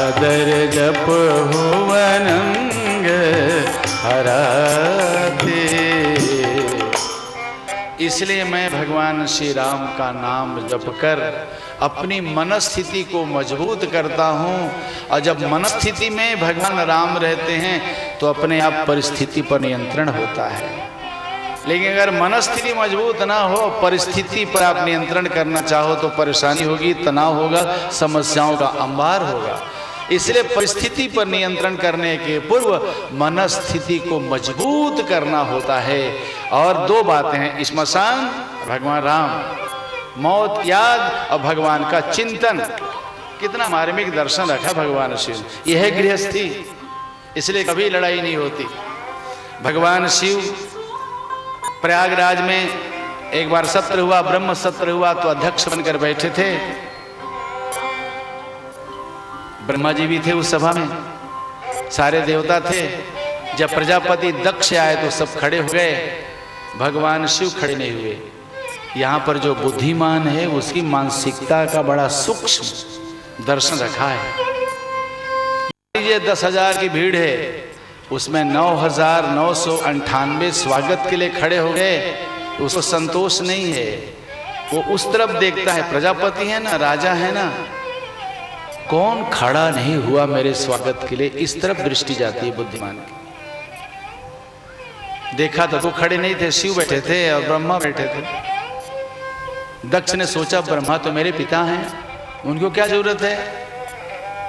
सादर जप हुवनंग हराते। इसलिए मैं भगवान श्री राम का नाम जप कर अपनी मनस्थिति को मजबूत करता हूँ। और जब मनस्थिति में भगवान राम रहते हैं तो अपने आप परिस्थिति पर नियंत्रण होता है। लेकिन अगर मनस्थिति मजबूत ना हो, परिस्थिति पर आप नियंत्रण करना चाहो तो परेशानी होगी, तनाव होगा, समस्याओं का अंबार होगा। इसलिए परिस्थिति पर नियंत्रण करने के पूर्व मनस्थिति को मजबूत करना होता है। और दो बातें हैं, श्मशान, भगवान राम, मौत याद और भगवान का चिंतन। कितना मार्मिक दर्शन रखा भगवान शिव। यह है गृहस्थी, इसलिए कभी लड़ाई नहीं होती। भगवान शिव प्रयागराज में एक बार सत्र हुआ, ब्रह्म सत्र हुआ, तो अध्यक्ष बनकर बैठे थे। ब्रह्मा जी भी थे उस सभा में, सारे देवता थे। जब प्रजापति दक्ष आए तो सब खड़े हो गए, भगवान शिव खड़े नहीं हुए। यहाँ पर जो बुद्धिमान है उसकी मानसिकता का बड़ा सूक्ष्म दर्शन रखा है। ये 10,000 की भीड़ है, उसमें 9,998 स्वागत के लिए खड़े हो गए, उसको संतोष नहीं है। वो उस तरफ देखता है, प्रजापति है ना, राजा है ना, कौन खड़ा नहीं हुआ मेरे स्वागत के लिए, इस तरफ दृष्टि जाती है बुद्धिमान की। देखा तो खड़े नहीं थे, शिव बैठे थे और ब्रह्मा बैठे थे। दक्ष ने सोचा ब्रह्मा तो मेरे पिता हैं, उनको क्या जरूरत है,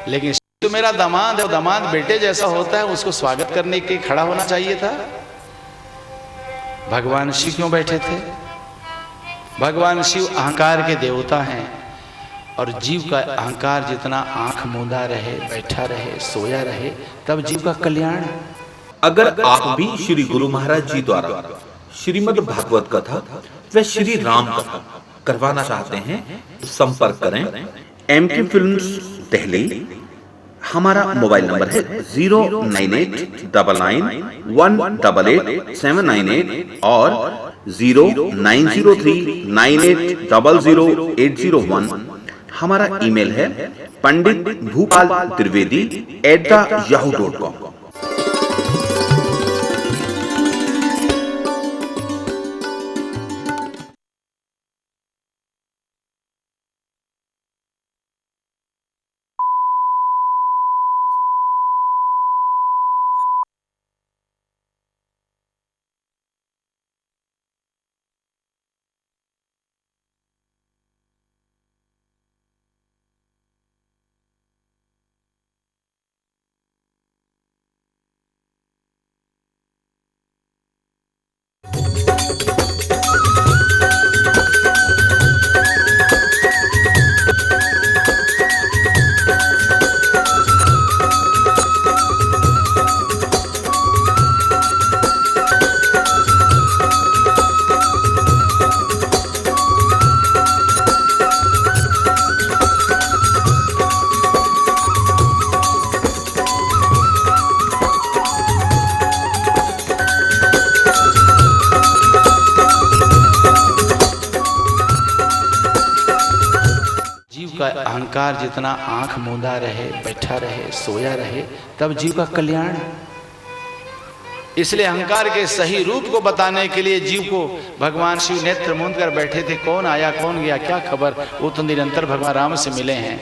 लेकिन तो मेरा दामाद है, दामाद बेटे जैसा होता है, उसको स्वागत करने के खड़ा होना चाहिए था। भगवान शिव क्यों बैठे थे? भगवान शिव अहंकार के देवता हैं और जीव का अहंकार जितना आंख मूंदा रहे, बैठा रहे, सोया रहे, तब जीव का कल्याण। अगर आप भी श्री गुरु महाराज जी द्वारा श्रीमद् भागवत कथा व श्री राम कथा करवाना चाहते हैं तो संपर्क करें MK फिल्म्स दिल्ली। हमारा मोबाइल नंबर है 09899188798 और 090398000801। हमारा ईमेल है panditbhupaltrivedi@yahoo.com। अहंकार जितना आंख मूंदा रहे, बैठा रहे, सोया रहे, तब जीव का कल्याण। इसलिए अहंकार के सही रूप को बताने के लिए जीव को भगवान शिव नेत्र मूंद कर बैठे थे। कौन आया कौन गया क्या खबर, वो तो निरंतर भगवान राम से मिले हैं।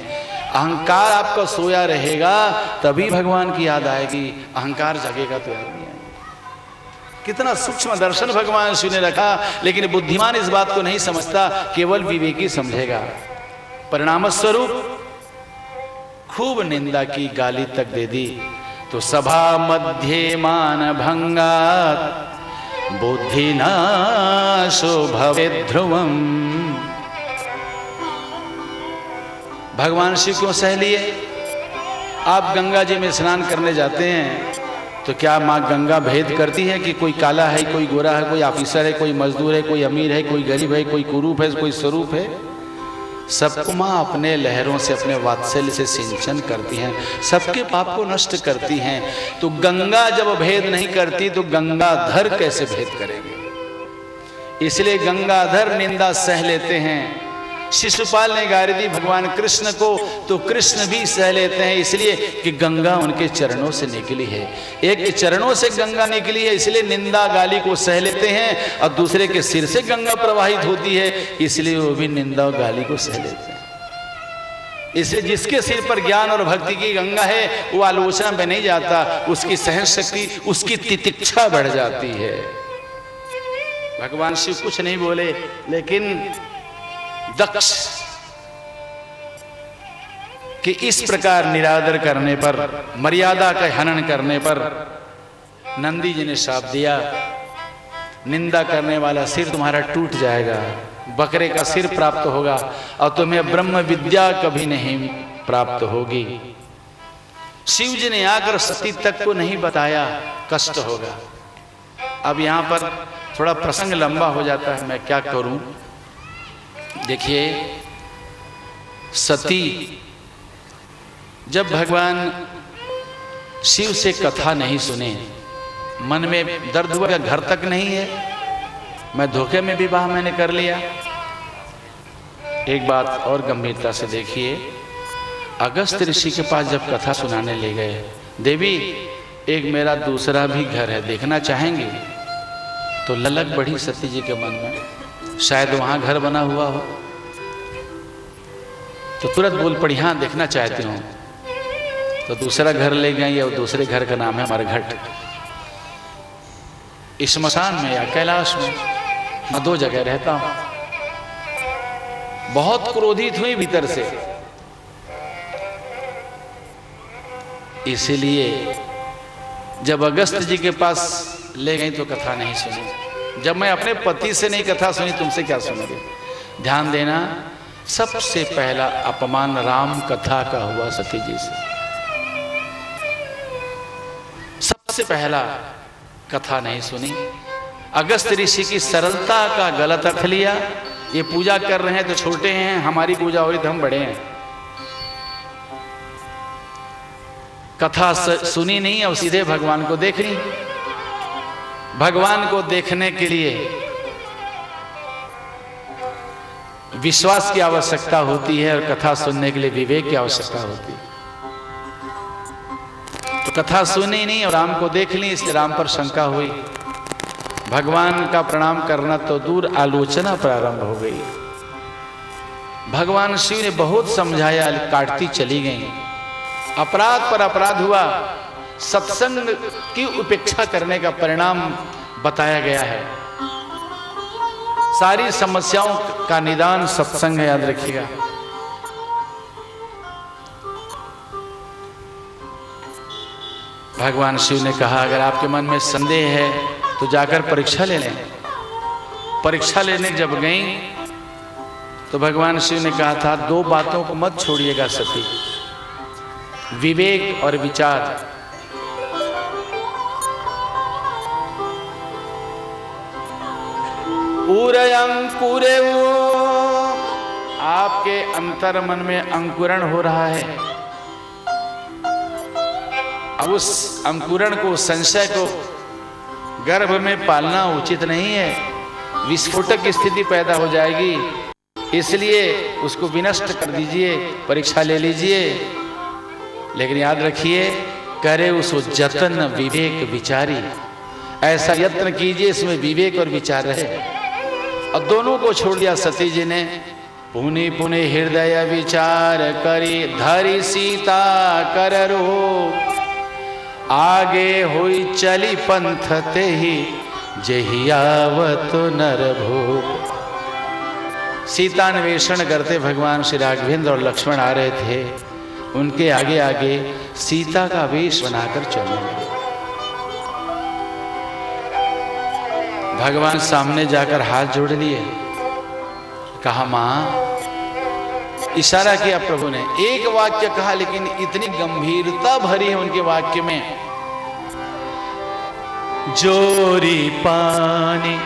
अहंकार आपका सोया रहेगा तभी भगवान की याद आएगी, अहंकार जगेगा तो याद नहीं आएगी। कितना सूक्ष्म दर्शन भगवान शिव ने रखा, लेकिन बुद्धिमान इस बात को नहीं समझता, केवल विवेकी समझेगा। परिणाम स्वरूप खूब निंदा की, गाली तक दे दी, तो सभा मध्य मान भंगात बुद्धि नाशो भवे ध्रुवम। भगवान शिव क्यों सह लिए? आप गंगा जी में स्नान करने जाते हैं तो क्या माँ गंगा भेद करती है कि कोई काला है, कोई गोरा है, कोई ऑफिसर है, कोई मजदूर है, कोई अमीर है, कोई गरीब है, कोई कुरूप है, कोई स्वरूप है? सबको माँ अपने लहरों से, अपने वात्सल्य से सिंचन करती हैं, सबके पाप को नष्ट करती हैं। तो गंगा जब भेद नहीं करती तो गंगाधर कैसे भेद करेंगे? इसलिए गंगाधर निंदा सह लेते हैं, शिशुपाल ने गाली दी भगवान कृष्ण को, तो कृष्ण भी सह लेते हैं, इसलिए कि गंगा उनके चरणों से निकली है। एक के चरणों से गंगा निकली है इसलिए निंदा गाली को सह लेते हैं, और दूसरे के सिर से गंगा प्रवाहित होती है इसलिए वो भी निंदा और गाली को सह लेते हैं। इसलिए जिसके सिर पर ज्ञान और भक्ति की गंगा है वो आलोचना में नहीं जाता, उसकी सहन शक्ति, उसकी तितिक्षा बढ़ जाती है। भगवान शिव कुछ नहीं बोले, लेकिन दक्ष कि इस प्रकार निरादर करने पर, मर्यादा का हनन करने पर नंदी जी ने श्राप दिया, निंदा करने वाला सिर तुम्हारा टूट जाएगा, बकरे का सिर प्राप्त होगा और तुम्हें ब्रह्म विद्या कभी नहीं प्राप्त होगी। शिव जी ने आकर सती तक को नहीं बताया, कष्ट होगा। अब यहां पर थोड़ा प्रसंग लंबा हो जाता है, मैं क्या करूं। देखिए, सती जब भगवान शिव से कथा नहीं सुने, मन में दर्द हुआ, घर तक नहीं है, मैं धोखे में विवाह मैंने कर लिया। एक बात और गंभीरता से देखिए, अगस्त ऋषि के पास जब कथा सुनाने ले गए, देवी एक मेरा दूसरा भी घर है, देखना चाहेंगे? तो ललक बढ़ी सती जी के मन में, शायद वहां घर बना हुआ हो। तो तुरंत बोल पड़ी, हाँ देखना चाहती हूँ। तो दूसरा घर ले गई, और दूसरे घर का नाम है मरघट। श्मशान में या कैलाश में, मैं 2 जगह रहता हूं। बहुत क्रोधित हुई भीतर से, इसीलिए जब अगस्त जी के पास ले गई तो कथा नहीं सुनी। जब मैं अपने पति से नहीं कथा सुनी, तुमसे क्या सुनोगे? ध्यान देना, सबसे पहला अपमान राम कथा का हुआ सती जी से। सबसे पहला कथा नहीं सुनी, अगस्त ऋषि की सरलता का गलत अर्थ लिया। ये पूजा कर रहे हैं तो छोटे हैं, हमारी पूजा हो रही तो हम बड़े हैं। कथा सुनी नहीं और सीधे भगवान को देख ली। भगवान को देखने के लिए विश्वास की आवश्यकता होती है, और कथा सुनने के लिए विवेक की आवश्यकता होती है। तो कथा सुनी नहीं और राम को देख ली, इसलिए राम पर शंका हुई। भगवान का प्रणाम करना तो दूर, आलोचना प्रारंभ हो गई। भगवान शिव ने बहुत समझाया, काटती चली गई। अपराध पर अपराध हुआ। सत्संग की उपेक्षा करने का परिणाम बताया गया है। सारी समस्याओं का निदान सत्संग है, याद रखिएगा। भगवान शिव ने कहा, अगर आपके मन में संदेह है तो जाकर परीक्षा ले लें। परीक्षा लेने जब गई तो भगवान शिव ने कहा था, 2 बातों को मत छोड़िएगा सती, विवेक और विचार। अंकुरे, आपके अंतर मन में अंकुरण हो रहा है। अब उस अंकुरण को, संशय को गर्भ में पालना उचित नहीं है, विस्फोटक स्थिति पैदा हो जाएगी। इसलिए उसको विनष्ट कर दीजिए, परीक्षा ले लीजिए। लेकिन याद रखिए, करे उसको जतन विवेक विचारी। ऐसा यत्न कीजिए इसमें विवेक और विचार रहे। और दोनों को छोड़ दिया सती जी ने। पुनि पुनि हृदय विचार करी, धरी सीता कर रो। आगे हुई चली पंथ ते ही, जही आवत नर भोग। सीतान्वेषण करते भगवान श्री राघवेंद्र और लक्ष्मण आ रहे थे। उनके आगे आगे सीता का वेश बनाकर चलने लगे। भगवान सामने जाकर हाथ जोड़ लिए, कहा मां। इशारा किया प्रभु ने, एक वाक्य कहा, लेकिन इतनी गंभीरता भरी है उनके वाक्य में। जोरी पानी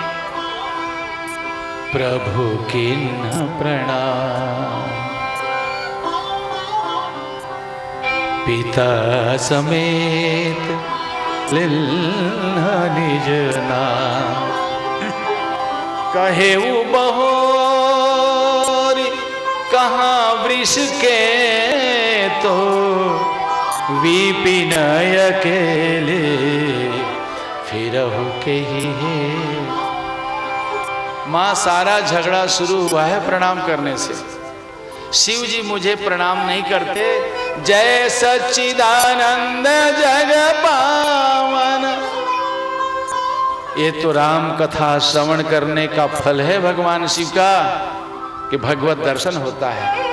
प्रभु किन्ह प्रणाम, पिता समेत लिल्हा निज नाम। कहे बहुरी विपिन अकेले फिरहु के ही। मां सारा झगड़ा शुरू हुआ है प्रणाम करने से। शिव जी मुझे प्रणाम नहीं करते। जय सच्चिदानंद जग पावन। ये तो राम कथा श्रवण करने का फल है भगवान शिव का, कि भगवत दर्शन होता है।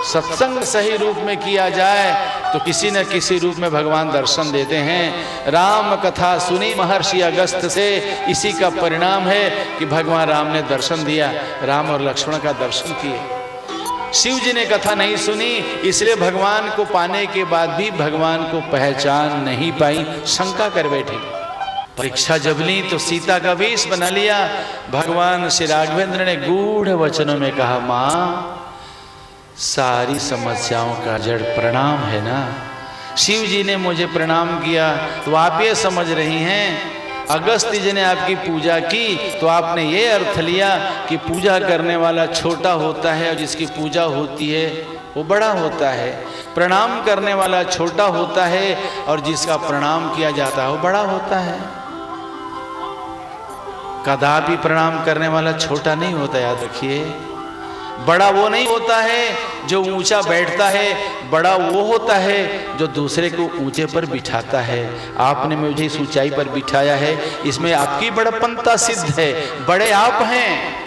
सत्संग सही रूप में किया जाए तो किसी न किसी रूप में भगवान दर्शन देते हैं। राम कथा सुनी महर्षि अगस्त्य से, इसी का परिणाम है कि भगवान राम ने दर्शन दिया, राम और लक्ष्मण का दर्शन किए। शिव जी ने कथा नहीं सुनी, इसलिए भगवान को पाने के बाद भी भगवान को पहचान नहीं पाई, शंका कर बैठी। परीक्षा जब ली तो सीता का वेश बना लिया। भगवान श्री राघवेंद्र ने गूढ़ वचनों में कहा, मां सारी समस्याओं का जड़ प्रणाम है ना। शिव जी ने मुझे प्रणाम किया तो आप ये समझ रही हैं अगस्त्य जी ने आपकी पूजा की तो आपने ये अर्थ लिया कि पूजा करने वाला छोटा होता है और जिसकी पूजा होती है वो बड़ा होता है। प्रणाम करने वाला छोटा होता है और जिसका प्रणाम किया जाता है वो बड़ा होता है। कदापि प्रणाम करने वाला छोटा नहीं होता, याद रखिए। बड़ा वो नहीं होता है जो ऊंचा बैठता है, बड़ा वो होता है जो दूसरे को ऊंचे पर बिठाता है। आपने मुझे इस ऊंचाई पर बिठाया है, इसमें आपकी बड़प्पनता सिद्ध है, बड़े आप हैं।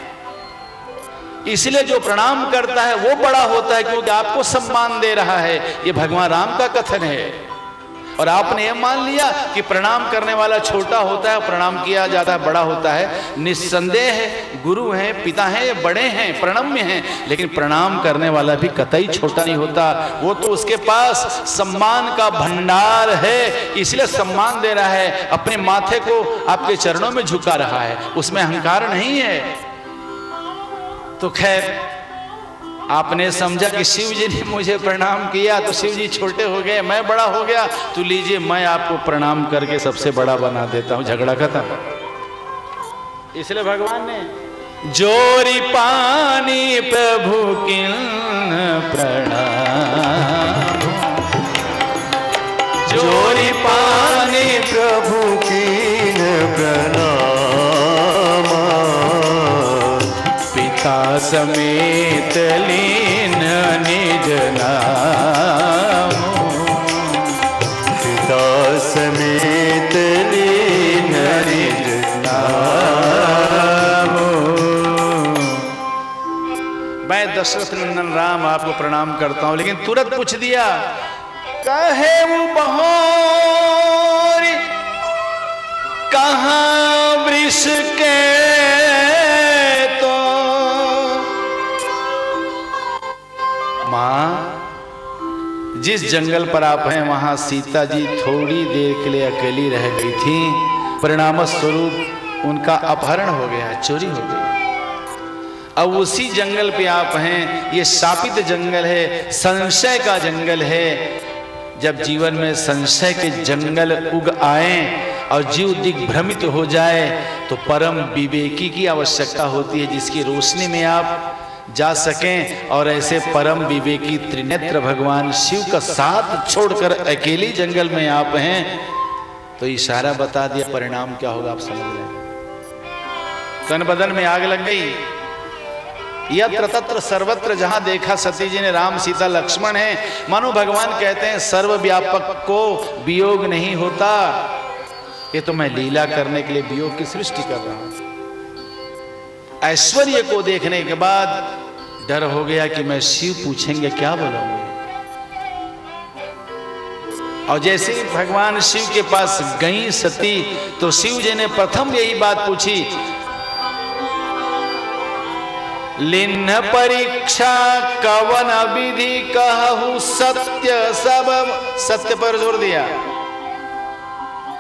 इसलिए जो प्रणाम करता है वो बड़ा होता है क्योंकि आपको सम्मान दे रहा है। ये भगवान राम का कथन है। और आपने ये मान लिया कि प्रणाम करने वाला छोटा होता है, प्रणाम किया जाता है बड़ा होता है। निस्संदेह है, गुरु हैं, पिता हैं, ये बड़े हैं, प्रणम्य हैं, लेकिन प्रणाम करने वाला भी कतई छोटा नहीं होता। वो तो उसके पास सम्मान का भंडार है, इसलिए सम्मान दे रहा है, अपने माथे को आपके चरणों में झुका रहा है, उसमें अहंकार नहीं है। तो खैर आपने समझा कि शिव जी ने मुझे प्रणाम किया तो शिव जी छोटे हो गए, मैं बड़ा हो गया, तो लीजिए मैं आपको प्रणाम करके सबसे बड़ा बना देता हूं, झगड़ा खत्म। इसलिए भगवान ने जोरी पानी प्रभु किन प्रणाम, जोरी पानी प्रभु किन प्रणाम, समेत लीन निज नाम, पिता समेत लीन निज नाम। मैं दशरथ नंदन राम आपको प्रणाम करता हूं, लेकिन तुरंत पूछ दिया, कहे वो बहोरी कहां वृष के मां, जिस जंगल पर आप हैं वहां सीता जी थोड़ी देर के लिए अकेली रह गई थी, परिणाम स्वरूप उनका अपहरण हो गया, चोरी हो गई। अब उसी जंगल पे आप हैं, ये शापित जंगल है, संशय का जंगल है। जब जीवन में संशय के जंगल उग आए और जीव दिग्भ्रमित हो जाए तो परम विवेकी की आवश्यकता होती है, जिसकी रोशनी में आप जा सकें। और ऐसे परम विवेकी त्रिनेत्र भगवान शिव का साथ छोड़कर अकेली जंगल में आप हैं, तो इशारा बता दिया, परिणाम क्या होगा आप समझ लें। तन बदन में आग लग गई। यत्र तत्र सर्वत्र जहां देखा सती जी ने राम सीता लक्ष्मण है, मानो भगवान कहते हैं सर्वव्यापक को वियोग नहीं होता। ये तो मैं लीला करने के लिए वियोग की सृष्टि कर रहा हूं। ऐश्वर्य को देखने के बाद डर हो गया कि मैं शिव पूछेंगे क्या बोलूंगा। और जैसे ही भगवान शिव के पास गई सती तो शिव जी ने प्रथम यही बात पूछी, लिन्न परीक्षा कवन विधि कहु सत्य सब। सत्य पर जोर दिया,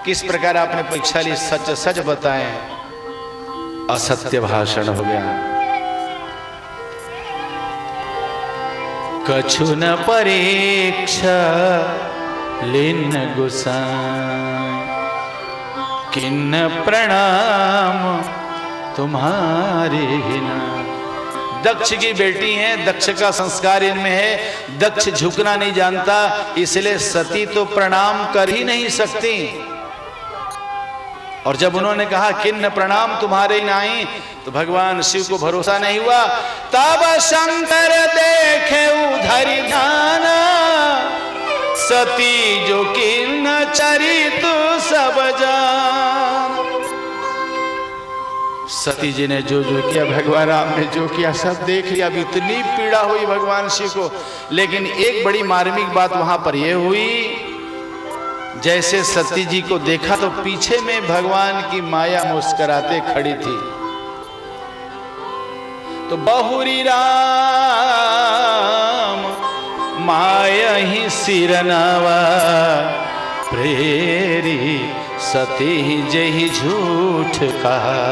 किस प्रकार आपने परीक्षा ली, सच सच बताएं। असत्य भाषण हो गया। कछु न परीक्षा लिन्न गुसाई, किन्न प्रणाम तुम्हारे ना। दक्ष की बेटी हैं, दक्ष का संस्कार इनमें है, दक्ष झुकना नहीं जानता, इसलिए सती तो प्रणाम कर ही नहीं सकती। और जब उन्होंने कहा किन्न प्रणाम तुम्हारे नाई, तो भगवान शिव को भरोसा नहीं हुआ। तब शंकर देखे उधर ध्यान, सती जो किन्न चरित सब जान। सती जी ने जो किया, भगवान राम ने जो किया, सब देख लिया। अब इतनी पीड़ा हुई भगवान शिव को, लेकिन एक बड़ी मार्मिक बात वहां पर यह हुई, जैसे सती जी को देखा तो पीछे में भगवान की माया मुस्कुराते खड़ी थी। तो बहुरी राम माया ही सिरनावा, प्रेरी सती जही झूठ कहा।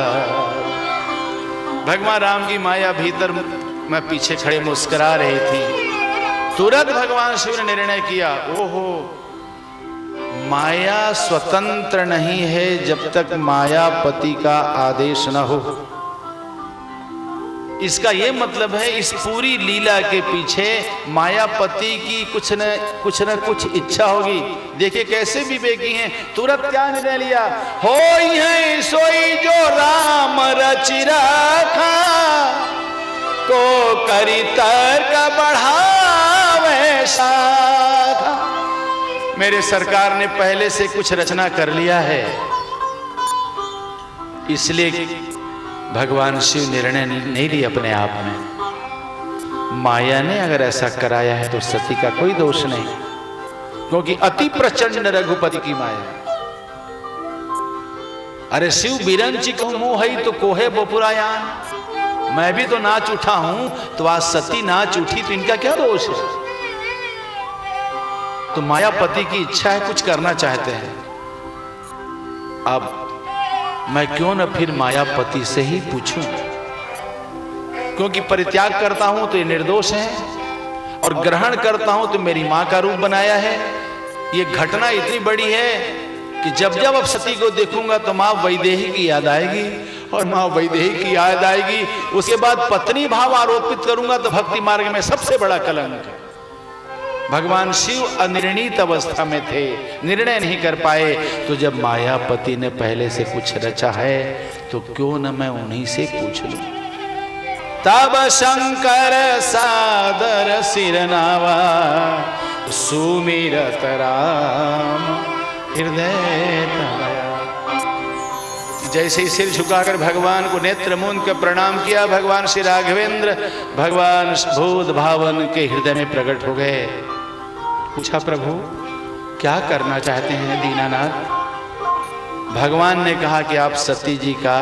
भगवान राम की माया भीतर में पीछे खड़े मुस्कुरा रही थी। तुरंत भगवान शिव ने निर्णय किया, ओहो, माया स्वतंत्र नहीं है जब तक मायापति का आदेश न हो। इसका यह मतलब है इस पूरी लीला के पीछे मायापति की कुछ न कुछ इच्छा होगी। देखिए कैसे विवेकी हैं, तुरंत क्या निर्णय लिया, होई है सोई जो राम रचि रखा, को करी तर्क बढ़ावे शाखा। मेरे सरकार ने पहले से कुछ रचना कर लिया है, इसलिए भगवान शिव निर्णय नहीं लिया अपने आप में। माया ने अगर ऐसा कराया है तो सती का कोई दोष नहीं, क्योंकि अति प्रचंड रघुपति की माया। अरे शिव बिरंची को मुंह है तो कोहे बपुरायान, मैं भी तो नाच उठा हूं, तो आज सती नाच उठी, तो इनका क्या दोष है। तो मायापति की इच्छा है, कुछ करना चाहते हैं। अब मैं क्यों न फिर मायापति से ही पूछूं, क्योंकि परित्याग करता हूं तो ये निर्दोष है, और ग्रहण करता हूं तो मेरी मां का रूप बनाया है। ये घटना इतनी बड़ी है कि जब जब अब सती को देखूंगा तो मां वैदेही की याद आएगी, और मां वैदेही की याद आएगी, उसके बाद पत्नी भाव आरोपित करूंगा तो भक्ति मार्ग में सबसे बड़ा कलंक है। भगवान शिव अनिर्णित अवस्था में थे, निर्णय नहीं कर पाए। तो जब मायापति ने पहले से कुछ रचा है तो क्यों न मैं उन्हीं से पूछ लूं। तब शंकर सादर सिरनावा, सुमिरत राम हृदय तनया। जैसे ही सिर झुकाकर भगवान को नेत्र मूंद कर प्रणाम किया, भगवान श्री राघवेंद्र भगवान भूत भावन के हृदय में प्रकट हो गए। पूछा, प्रभु क्या करना चाहते हैं दीनानाथ। भगवान ने कहा कि आप सती जी का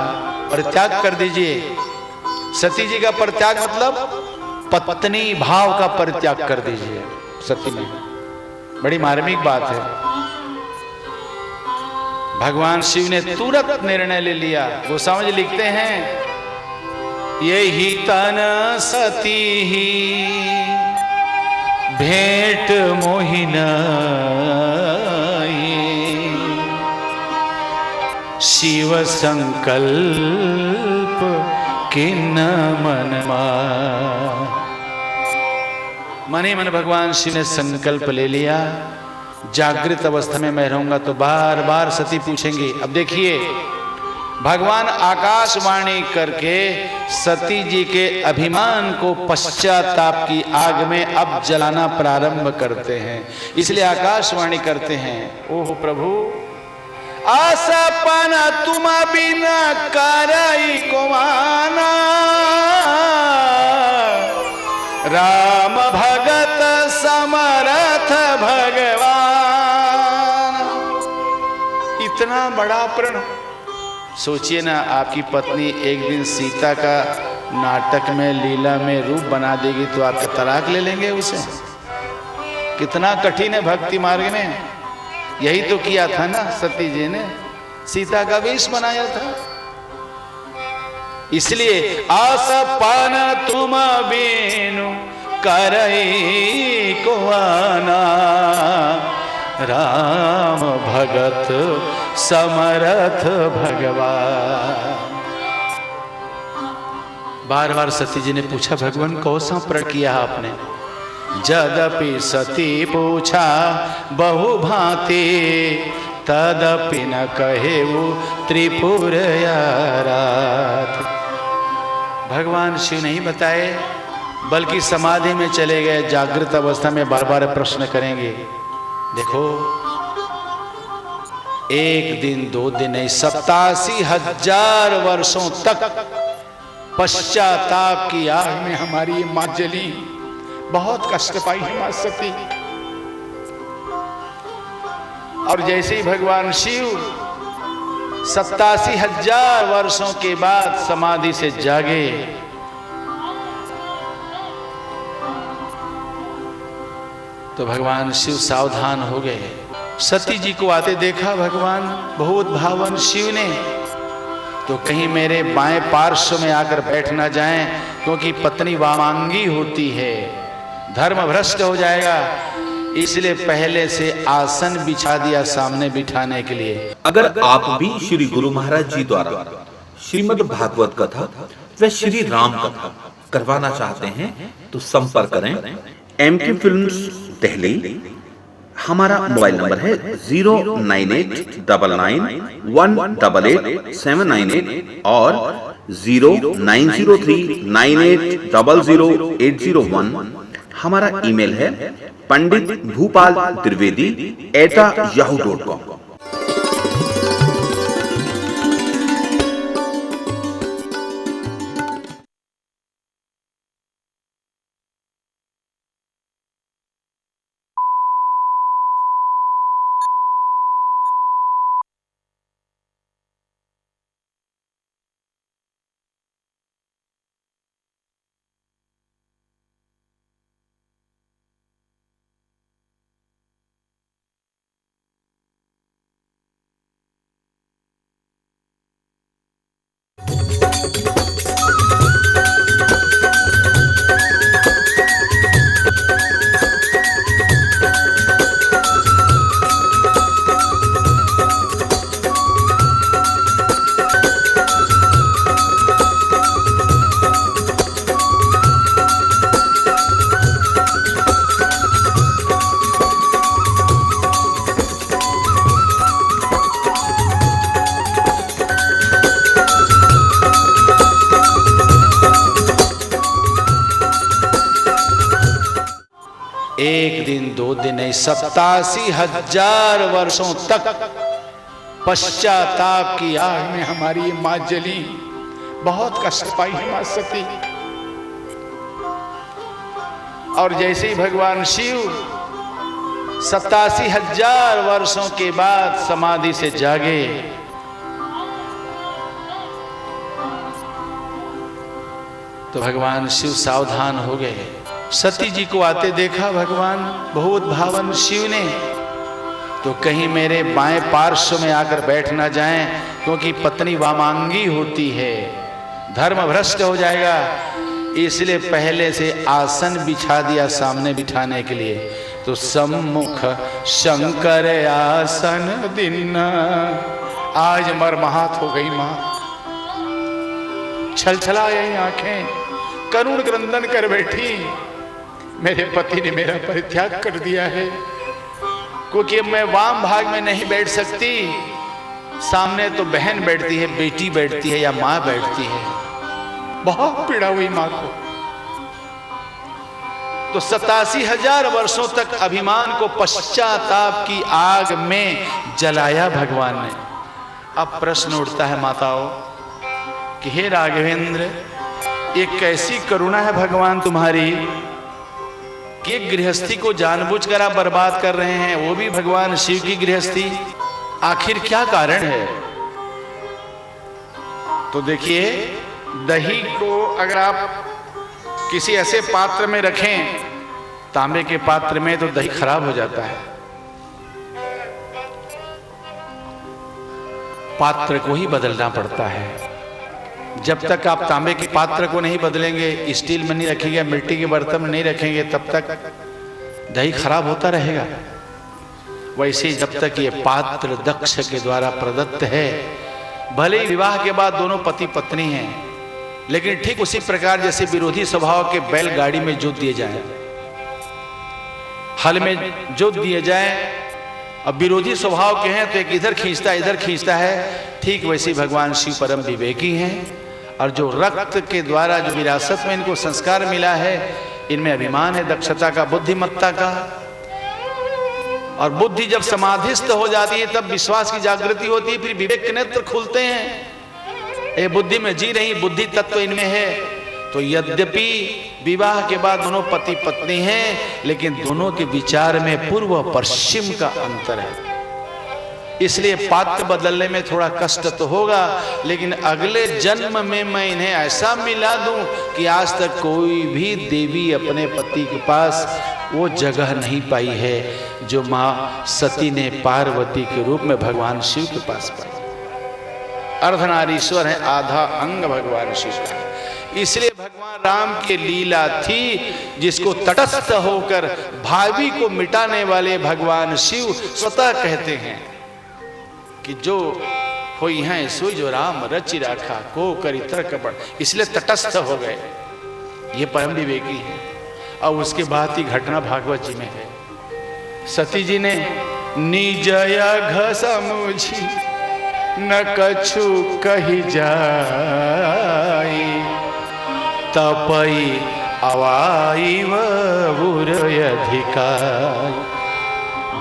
परित्याग कर दीजिए। सती जी का परित्याग मतलब पत्नी भाव का परित्याग कर दीजिए। सती में बड़ी मार्मिक बात है। भगवान शिव ने तुरंत निर्णय ले लिया। गोस्वामी जी लिखते हैं, यही तन सती ही भेंट मोहिन, शिव संकल्प किन्न मन मन ही मन भगवान शिव ने संकल्प ले लिया। जागृत अवस्था में मैं रहूंगा तो बार बार सती पूछेंगी। अब देखिए, भगवान आकाशवाणी करके सती जी के अभिमान को पश्चाताप की आग में अब जलाना प्रारंभ करते हैं। इसलिए आकाशवाणी करते हैं, ओह प्रभु, आसपन तुम बिना करई को माना, राम भगत समरथ भगवान। इतना बड़ा प्रण। सोचिए ना, आपकी पत्नी एक दिन सीता का नाटक में लीला में रूप बना देगी तो आप तलाक ले लेंगे उसे। कितना कठिन है भक्ति मार्ग में। यही तो किया था ना सती जी ने, सीता का वेश बनाया था। इसलिए आसपन तुम बिनु करई को आना, राम भगत समरथ भगवान। बार बार सती जी ने पूछा, भगवान कौन सा प्रण किया आपने? जदपि सती पूछा बहु भांति, तदपि न कहे वो त्रिपुर यारात। भगवान शिव नहीं बताए, बल्कि समाधि में चले गए। जागृत अवस्था में बार बार प्रश्न करेंगे। देखो, एक दिन दो दिन नहीं, 87,000 वर्षों तक पश्चाताप की आग में हमारी मां जली। बहुत कष्ट पाई है मां सती। और जैसे ही भगवान शिव 87,000 वर्षों के बाद समाधि से जागे, तो भगवान शिव सावधान हो गए। सती जी को आते देखा भगवान बहुत भावन शिव ने, तो कहीं मेरे बाएं पार्श्व में आकर बैठ ना जाएं, क्योंकि पत्नी वामांगी होती है, धर्म भ्रष्ट हो जाएगा। इसलिए पहले से आसन बिछा दिया सामने बिठाने के लिए। अगर आप भी श्री गुरु महाराज जी द्वारा श्रीमद् भागवत कथा व श्री राम कथा करवाना चाहते हैं तो संपर्क करें MK फिल्म्स दिल्ली। हमारा मोबाइल नंबर है 09899188798 और 090398000801। हमारा ईमेल है panditbhupaltrivedi@yahoo.com। एक दिन दो दिन नहीं, 87,000 वर्षों तक पश्चाताप की आग में हमारी मां जली। बहुत कष्ट पाई है मां सती। और जैसे ही भगवान शिव 87,000 वर्षों के बाद समाधि से जागे, तो भगवान शिव सावधान हो गए। सती जी को आते देखा भगवान बहुत भावन शिव ने, तो कहीं मेरे बाएं पार्श्व में आकर बैठ ना जाएं, क्योंकि पत्नी वामांगी होती है, धर्म भ्रष्ट हो जाएगा। इसलिए पहले से आसन बिछा दिया सामने बिठाने के लिए। तो सम्मुख शंकर आसन दिन, आज मरमहात हो गई मां, छलछला यही आंखें, करुण क्रंदन कर बैठी। मेरे पति ने मेरा परित्याग कर दिया है, क्योंकि मैं वाम भाग में नहीं बैठ सकती। सामने तो बहन बैठती है, बेटी बैठती है या मां बैठती है। बहुत पीड़ा हुई मां को। तो 87,000 वर्षों तक अभिमान को पश्चाताप की आग में जलाया भगवान ने। अब प्रश्न उठता है माताओं कि हे राघवेंद्र, ये कैसी करुणा है भगवान तुम्हारी कि गृहस्थी को जानबूझकर आप बर्बाद कर रहे हैं, वो भी भगवान शिव की गृहस्थी। आखिर क्या कारण है? तो देखिए, दही को अगर आप किसी ऐसे पात्र में रखें, तांबे के पात्र में, तो दही खराब हो जाता है। पात्र को ही बदलना पड़ता है। जब तक आप तांबे के पात्र को नहीं बदलेंगे, स्टील में नहीं रखेंगे, मिट्टी के बर्तन में नहीं रखेंगे, तब तक दही खराब होता रहेगा। वैसे जब तक ये पात्र दक्ष के द्वारा प्रदत्त है, भले ही विवाह के बाद दोनों पति पत्नी हैं, लेकिन ठीक उसी प्रकार जैसे विरोधी स्वभाव के बैलगाड़ी में जोत दिए जाएं, हल में जोत दिए जाएं, अब विरोधी स्वभाव के हैं तो एक इधर खींचता है इधर खींचता है, ठीक वैसे भगवान शिव परम विवेकी हैं। और जो रक्त के द्वारा जो विरासत में इनको संस्कार मिला है, इनमें अभिमान है दक्षता का, बुद्धिमत्ता का। और बुद्धि जब समाधिस्थ हो जाती है तब विश्वास की जागृति होती है, फिर विवेक के नेत्र खुलते हैं, ये बुद्धि में जी रही, बुद्धि तत्व इनमें है। तो यद्यपि विवाह के बाद दोनों पति पत्नी हैं, लेकिन दोनों के विचार में पूर्व पश्चिम का अंतर है। इसलिए पात्र बदलने में थोड़ा कष्ट तो होगा, लेकिन अगले जन्म में मैं इन्हें ऐसा मिला दूं कि आज तक कोई भी देवी अपने पति के पास वो जगह नहीं पाई है जो मां सती ने पार्वती के रूप में भगवान शिव के पास पाई। अर्धनारीश्वर है, आधा अंग भगवान शिव का है। इसलिए भगवान राम की लीला थी, जिसको तटस्थ होकर भावी को मिटाने वाले भगवान शिव स्वतः कहते हैं कि जो होई हैं सो जो राम रचि राखा को करी तर्क बड़, इसलिए तटस्थ हो गए। ये परम विवेकी है। और उसके बाद की घटना भागवत जी में है। सती जी ने निजय घसमुझी न कछु कही जाई, तपई अवाई अधिकार।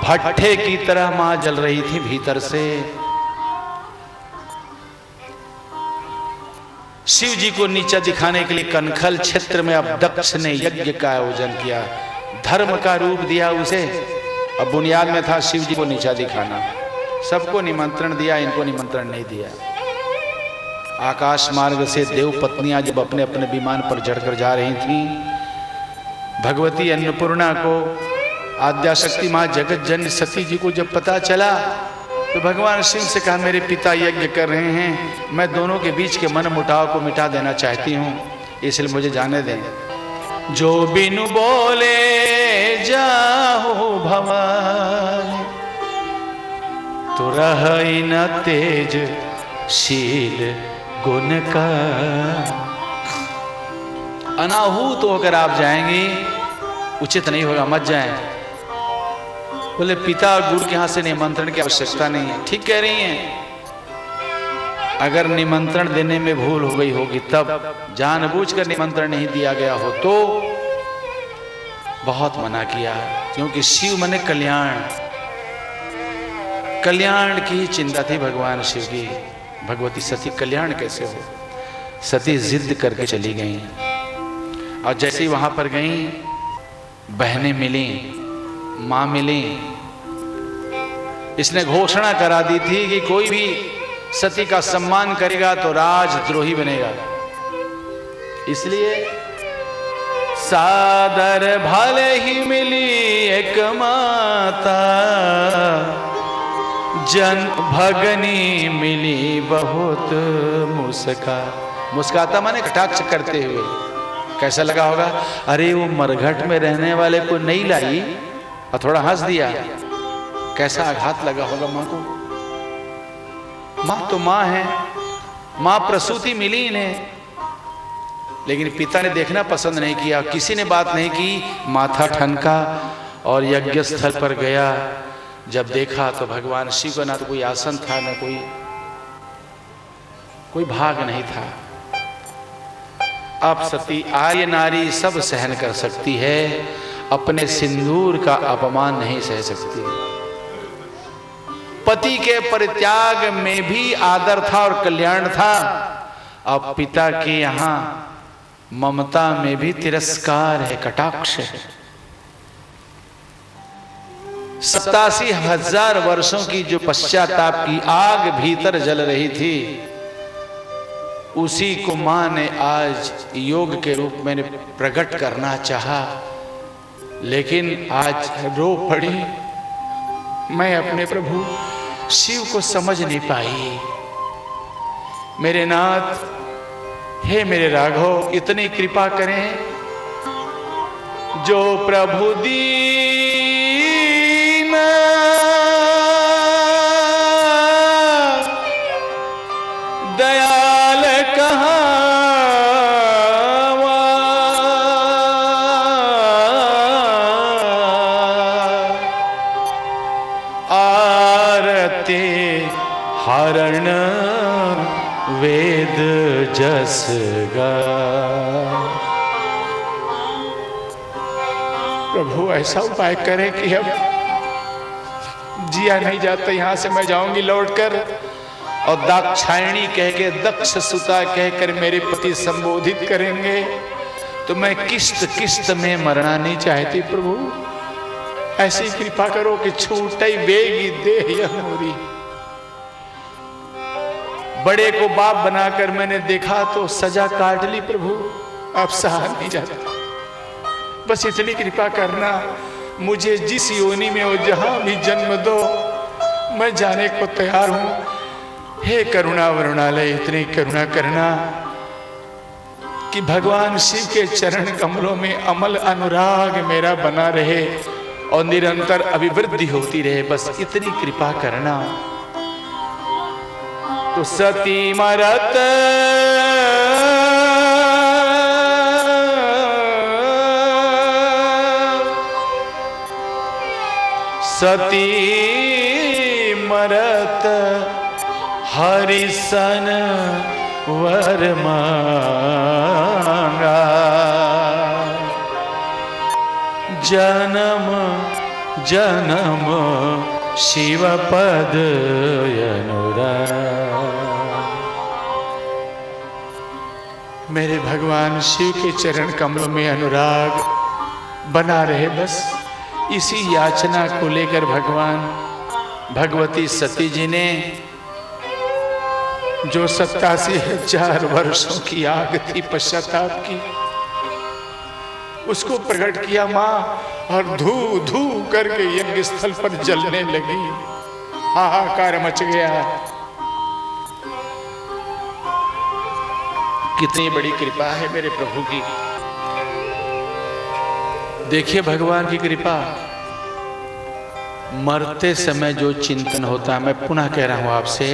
भट्ठे की तरह मां जल रही थी भीतर से। शिव जी को नीचा दिखाने के लिए कनखल क्षेत्र में अब दक्ष ने यज्ञ का आयोजन किया, धर्म का रूप दिया उसे। अब बुनियाद में था शिव जी को नीचा दिखाना। सबको निमंत्रण दिया, इनको निमंत्रण नहीं दिया। आकाश मार्ग से देव पत्नियां जब अपने अपने विमान पर चढ़कर जा रही थीं, भगवती अन्नपूर्णा को, आद्याशक्ति मां जगत जननी सती जी को जब पता चला तो भगवान शिव से कहा, मेरे पिता यज्ञ कर रहे हैं, मैं दोनों के बीच के मन मुटाव को मिटा देना चाहती हूँ, इसलिए मुझे जाने दें। जो बिनु बोले जाओ भवानी, तो रही न तेज शील गुण का। अनाहूत होकर आप जाएंगी, उचित नहीं होगा, मत जाएं। बोले पिता और गुरु के यहाँ से निमंत्रण की आवश्यकता नहीं है। ठीक कह रही हैं। अगर निमंत्रण देने में भूल हो गई होगी, तब जानबूझकर निमंत्रण नहीं दिया गया हो तो बहुत मना किया, क्योंकि शिव मने कल्याण, कल्याण की चिंता थी भगवान शिव की। भगवती सती कल्याण कैसे हो। सती जिद करके चली गई, और जैसे ही वहां पर गई, बहनें मिली, मां मिली। इसने घोषणा करा दी थी कि कोई भी सती का सम्मान करेगा तो राजद्रोही बनेगा। इसलिए सादर भले ही मिली एक माता, जन भगनी मिली बहुत मुस्का। मुस्काता माने कटाक्ष करते हुए। कैसा लगा होगा, अरे वो मरघट में रहने वाले को नहीं लाई और थोड़ा हंस दिया। कैसा आघात लगा होगा मां को। मां तो मां है, मां प्रसूति मिली इन्हें, लेकिन पिता ने देखना पसंद नहीं किया, किसी ने बात नहीं की। माथा ठनका और यज्ञ स्थल पर गया। जब देखा तो भगवान शिव का ना तो कोई आसन था, ना कोई भाग नहीं था। अब सती आर्य नारी सब सहन कर सकती है, अपने सिंदूर का अपमान नहीं सह सकती। पति के परित्याग में भी आदर था और कल्याण था। अब पिता के यहां ममता में भी तिरस्कार है, कटाक्ष है। 87,000 वर्षों की जो पश्चाताप की आग भीतर जल रही थी, उसी को मां ने आज योग के रूप में प्रकट करना चाहा, लेकिन आज रो पड़ी। मैं अपने प्रभु शिव को समझ नहीं पाई। मेरे नाथ, हे मेरे राघव, इतनी कृपा करें, जो प्रभु दीन दयाल कहाँ हरण वेद जस गाय। प्रभु ऐसा उपाय करें कि अब जिया नहीं जाता, यहां से मैं जाऊंगी लौटकर और दाक्षायणी कह के, दक्ष सुता कहकर मेरे पति संबोधित करेंगे तो मैं किस्त किस्त में मरना नहीं चाहती। प्रभु ऐसी कृपा करो कि छूटई बेगी देह यह मोरी। बड़े को बाप बनाकर मैंने देखा तो सजा काट ली प्रभु, अब सहा नहीं जाता। बस इतनी कृपा करना, मुझे जिस योनि में हो जहां भी जन्म दो, मैं जाने को तैयार हूं। हे करुणा वरुणालय, इतनी करुणा करना कि भगवान शिव के चरण कमलों में अमल अनुराग मेरा बना रहे और निरंतर अभिवृद्धि होती रहे, बस इतनी कृपा करना। तो सती मरत सती मरत हरिसन वर मांगा, जन्म जन्म शिव पद अनुराग। मेरे भगवान शिव के चरण कमलों में अनुराग बना रहे, बस इसी याचना को लेकर भगवान भगवती सती जी ने जो 87,000 वर्षों की आग थी पश्चाताप की, उसको प्रकट किया मां, और धू धू करके यज्ञ स्थल पर जलने लगी। हाहाकार मच गया। कितनी बड़ी कृपा है मेरे प्रभु की। देखिए भगवान की कृपा। मरते समय जो चिंतन होता है, मैं पुनः कह रहा हूं आपसे,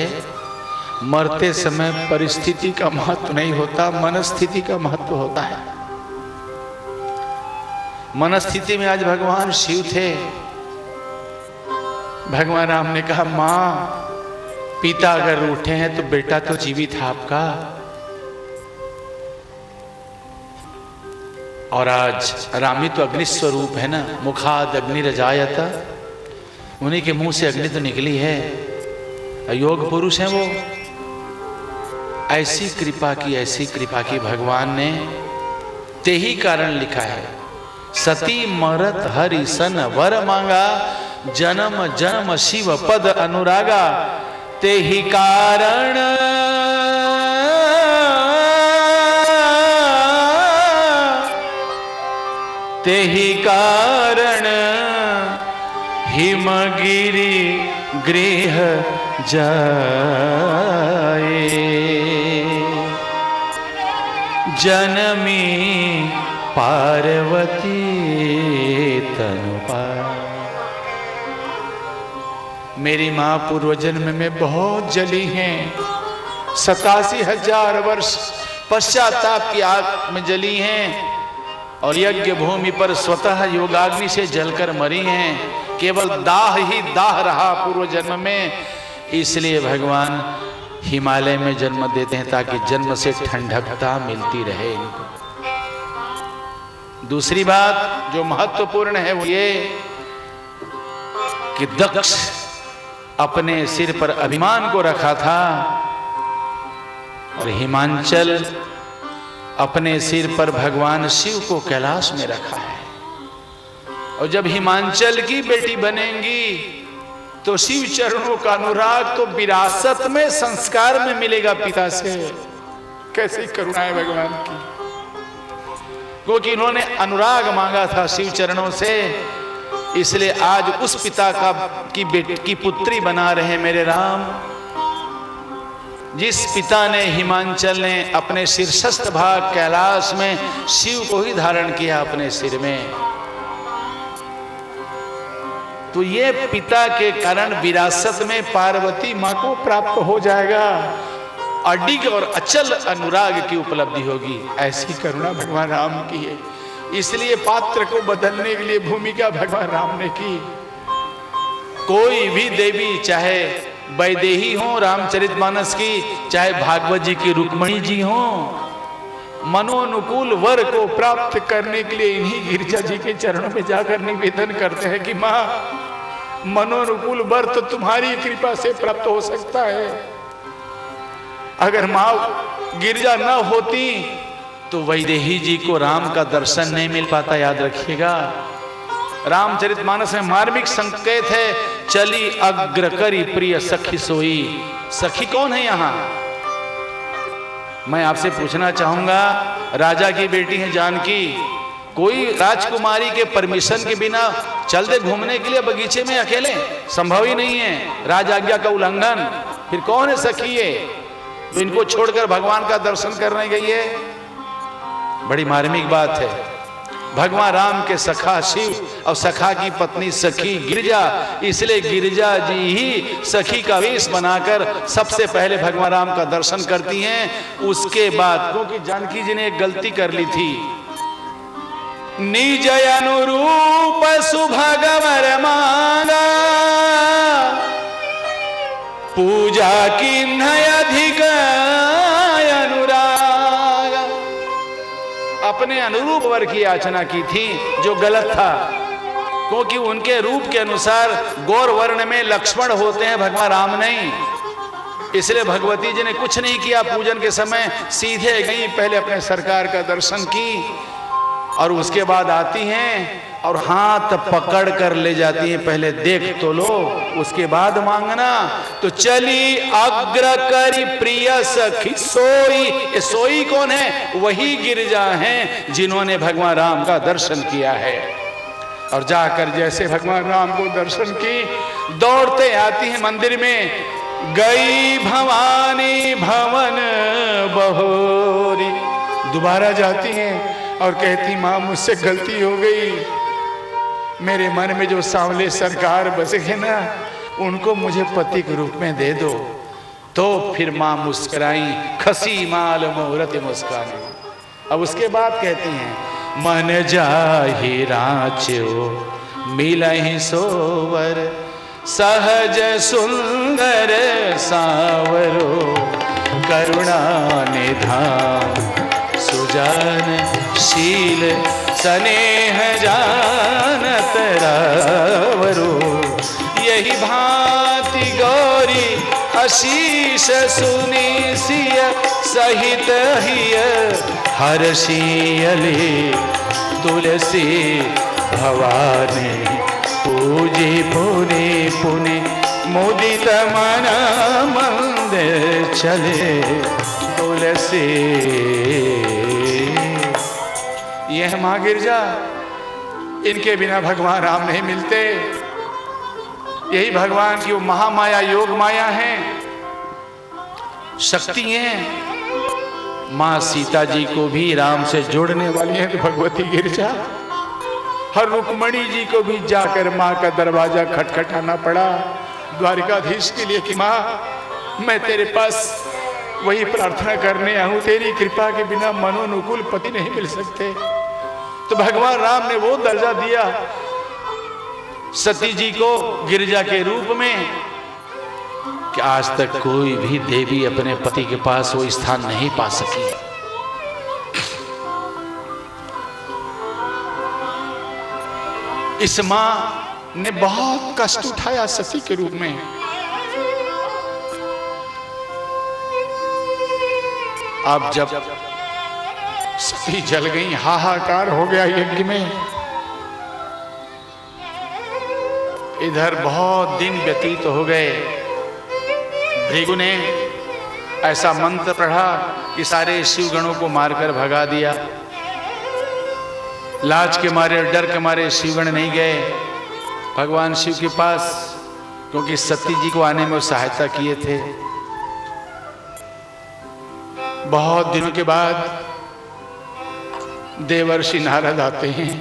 मरते समय परिस्थिति का महत्व नहीं होता, मनस्थिति का महत्व होता है। मनस्थिति में आज भगवान शिव थे। भगवान राम ने कहा, मां पिता अगर रूठे हैं तो बेटा तो जीवित है आपका। और आज रामी तो अग्नि स्वरूप है ना, मुखाद अग्नि रजायत, उन्हीं के मुंह से अग्नि तो निकली है, योग पुरुष हैं वो। ऐसी कृपा की भगवान ने, ते ही कारण लिखा है, सती मरत हरि सन वर मांगा, जन्म जन्म शिव पद अनुरागा, ते ही कारण ते ही कारण हिमगिरि गृह जाए, जनमी पार्वती तनु पाए। मेरी मां पूर्व जन्म में बहुत जली हैं, 87,000 वर्ष पश्चाताप की आग में जली हैं, और यज्ञ भूमि पर स्वतः योगाग्नि से जलकर मरी हैं। केवल दाह ही दाह रहा पूर्व जन्म में, इसलिए भगवान हिमालय में जन्म देते हैं ताकि जन्म से ठंडकता मिलती रहे इनको। दूसरी बात जो महत्वपूर्ण है वो ये कि दक्ष अपने सिर पर अभिमान को रखा था, और हिमांचल अपने सिर पर भगवान शिव को कैलाश में रखा है। और जब हिमांचल की बेटी बनेंगी तो शिव चरणों का अनुराग तो विरासत में, संस्कार में मिलेगा पिता से। कैसी करुणा है भगवान की, क्योंकि इन्होंने अनुराग मांगा था शिव चरणों से, इसलिए आज उस पिता की पुत्री बना रहे मेरे राम। जिस पिता ने, हिमांचल ने अपने शीर्षस्थ भाग कैलाश में शिव को ही धारण किया अपने सिर में, तो ये पिता के कारण विरासत में पार्वती मां को प्राप्त हो जाएगा। अडिग और अचल अनुराग की उपलब्धि होगी। ऐसी करुणा भगवान राम की है, इसलिए पात्र को बदलने के लिए भूमिका भगवान राम ने की। कोई भी देवी चाहे वैदेही हो रामचरितमानस की, चाहे भागवत जी की रुक्मणी जी हो, मनोनुकूल वर को प्राप्त करने के लिए इन्हीं गिरिजा जी के चरणों में जाकर निवेदन करते हैं कि माँ, मनोनुकूल वर तो तुम्हारी कृपा से प्राप्त हो सकता है। अगर माँ गिरिजा न होती तो वैदेही जी को राम का दर्शन नहीं मिल पाता, याद रखिएगा। रामचरितमानस में मार्मिक संकेत है, चली अग्र करी प्रिय सखी सोई। सखी कौन है यहाँ? मैं आपसे पूछना चाहूंगा, राजा की बेटी है जानकी, कोई राजकुमारी के परमिशन के बिना चल दे घूमने के लिए बगीचे में अकेले? संभव ही नहीं है, राज आज्ञा का उल्लंघन। फिर कौन है सखी ये तो इनको छोड़कर भगवान का दर्शन करने गई है? बड़ी मार्मिक बात है। भगवान राम के सखा शिव और सखा की पत्नी सखी गिरिजा, इसलिए गिरिजा जी ही सखी का वेश बनाकर सबसे पहले भगवान राम का दर्शन करती हैं। उसके बाद, क्योंकि जानकी जी ने एक गलती कर ली थी, निज अनुरूप सुभगवर मांगा, पूजा की नय अधिक अनुराग। अपने अनुरूप वर की याचना की थी, जो गलत था, क्योंकि उनके रूप के अनुसार गौर वर्ण में लक्ष्मण होते हैं, भगवान राम नहीं। इसलिए भगवती जी ने कुछ नहीं किया पूजन के समय, सीधे गई, पहले अपने सरकार का दर्शन की और उसके बाद आती हैं और हाथ पकड़ कर ले जाती हैं, पहले देख तो लो उसके बाद मांगना। तो चली अग्र करी प्रिय सखी सोई। ये सोई कौन है? वही गिरिजा हैं जिन्होंने भगवान राम का दर्शन किया है। और जाकर जैसे भगवान राम को दर्शन की, दौड़ते आती हैं मंदिर में, गई भवानी भवन बहोरी। दोबारा जाती हैं और कहती, माँ मुझसे गलती हो गई, मेरे मन में जो सांवले सरकार बसे हैं ना, उनको मुझे पति के रूप में दे दो। तो फिर माँ मुस्कुराई, खसी माल मुहूर्त मुस्कानी। अब उसके बाद कहती हैं, मन जाहि रांचो मिलहि सोवर, सहज सुंदर सावरो, करुणा निधान सुजान शील स्नेह जानत रावरो। यही भांति गौरी आशीष सुनी सिय सहित हिय हर्षियले, तुलसी भवानी पूजे पुने पुने, मुदित मन मंदिर चले तुलसी। यह मां गिरजा, इनके बिना भगवान राम नहीं मिलते। यही भगवान की वो महामाया, योग माया है, शक्ति है। मां सीता जी को भी राम से जोड़ने वाली है तो भगवती गिरजा। हर रुक्मणी जी को भी जाकर मां का दरवाजा खटखटाना पड़ा द्वारिकाधीश के लिए कि मां, मैं तेरे पास वही प्रार्थना करने आऊं, तेरी कृपा के बिना मनोनुकूल पति नहीं मिल सकते। तो भगवान राम ने वो दर्जा दिया सती जी को गिरिजा के रूप में कि आज तक कोई भी देवी अपने पति के पास वो स्थान नहीं पा सकी। इस मां ने बहुत कष्ट उठाया सती के रूप में। अब जब सती जल गई, हाहाकार हो गया यज्ञ में। इधर बहुत दिन व्यतीत हो गए। भृगु ने ऐसा मंत्र पढ़ा कि सारे शिवगणों को मारकर भगा दिया। लाज के मारे, डर के मारे शिवगण नहीं गए भगवान शिव के पास, क्योंकि सती जी को आने में वो सहायता किए थे। बहुत दिनों के बाद देवर्षि नारद आते हैं।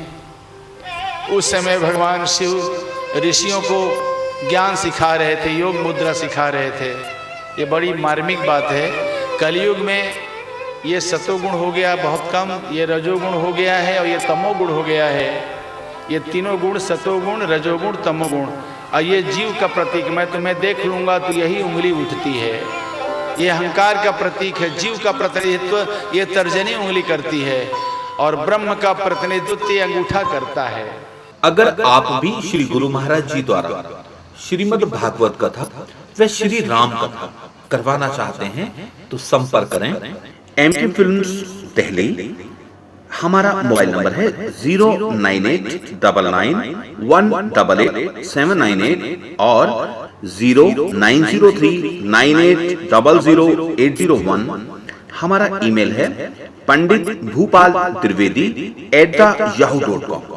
उस समय भगवान शिव ऋषियों को ज्ञान सिखा रहे थे, योग मुद्रा सिखा रहे थे। ये बड़ी मार्मिक बात है। कलयुग में ये सतोगुण हो गया बहुत कम, ये रजोगुण हो गया है और ये तमोगुण हो गया है। ये तीनों गुण, सतोगुण, रजोगुण, तमोगुण, और ये जीव का प्रतीक, मैं तुम्हें देख लूंगा तो यही उंगली उठती है, ये अहंकार का प्रतीक है। जीव का प्रतिनिधित्व ये तर्जनी उंगली करती है और ब्रह्म का प्रतिनिधित्व ये अंगूठा करता है। अगर आप भी श्री गुरु महाराज जी द्वारा श्रीमद् भागवत कथा व श्री राम कथा करवाना चाहते हैं तो संपर्क करें एमके फिल्म्स दिल्ली। हमारा मोबाइल नंबर है 09899188798 और 090398000801। हमारा ईमेल है panditbhupaltrivedi@yahoo.com।